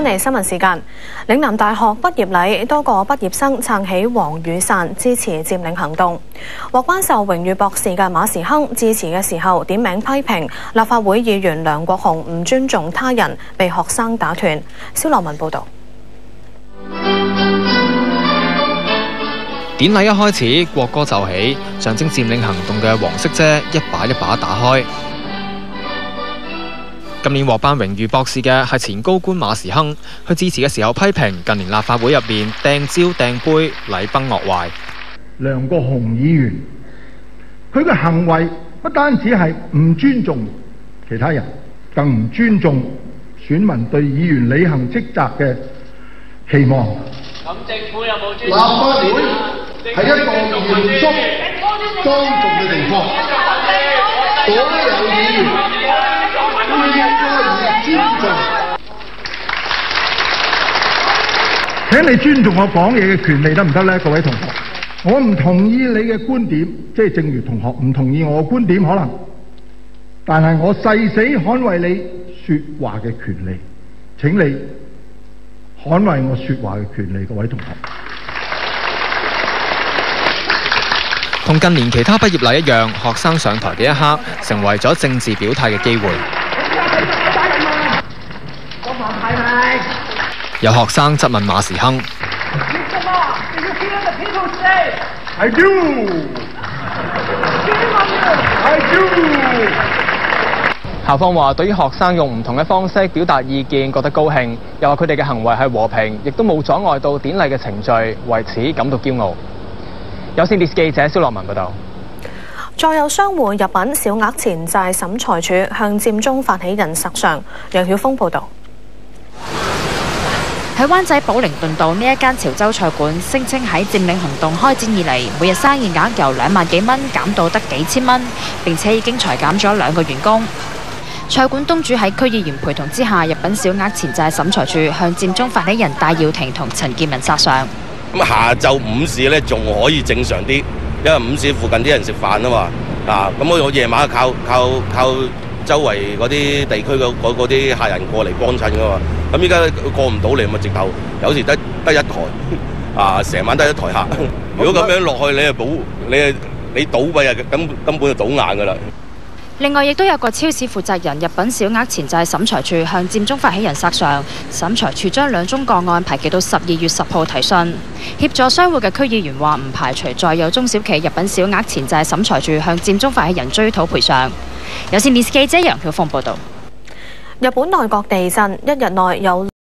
翻嚟新聞時間，嶺南大學畢業禮多個畢業生撐起黃雨傘，支持佔領行動。獲頒授榮譽博士嘅馬時亨致辭嘅時候，點名批評立法會議員梁國雄唔尊重他人，被學生打斷。蕭樂文報導。典禮一開始，國歌奏起，象徵佔領行動嘅黃色遮一把一把打開。今年獲頒榮譽博士嘅係前高官馬時亨，佢致辭嘅時候批評近年立法會入面掟蕉掟杯、禮崩樂壞。梁國雄議員佢嘅行為不單止係唔尊重其他人，更唔尊重選民對議員履行職責嘅期望。咁政府有冇尊重？立法會係一個嚴肅莊重嘅地方，所有議員都應該尊重。請你尊重我講嘢嘅權利得唔得呢？各位同學，我唔同意你嘅觀點，即係正如同學唔同意我嘅觀點可能，但係我誓死捍衛你說話嘅權利。請你捍衛我說話嘅權利，各位同學。同近年其他畢業禮一樣，學生上台嘅一刻，成為咗政治表態嘅機會。有學生質問馬時亨。I do. 校方話對於學生用唔同嘅方式表達意見覺得高興，又話佢哋嘅行為係和平，亦都冇阻礙到典禮嘅程序，為此感到驕傲。有線電視記者蕭樂文報道。再有商戶入稟小額錢債審裁處向佔中發起人索償。楊曉峰報道。喺灣仔寶靈頓道呢一間潮州菜館，聲稱喺佔領行動開展以嚟，每日生意額由2萬幾蚊減到得幾千蚊，並且已經裁減咗2個員工。菜館東主喺區議員陪同之下入稟小額錢債審裁處，向佔中發起人戴耀廷同陳建文索償。咁下晝午市咧仲可以正常啲，因為午市附近啲人食飯啊嘛，咁我夜晚靠周圍嗰啲地區嗰啲客人過嚟幫襯噶嘛，咁依家過唔到嚟咪直頭有時得一台，成晚得一台客。如果咁樣落去，你倒閉啊，根本就倒硬噶啦。另外，亦都有個超市負責人入稟小額錢債審裁處向佔中發起人索償，審裁處將2宗個案排期到12月10號提訊。協助商戶嘅區議員話唔排除再有中小企入稟小額錢債審裁處向佔中發起人追討賠償。有線電視記者楊曉鳳報道。日本內閣地震，一日內有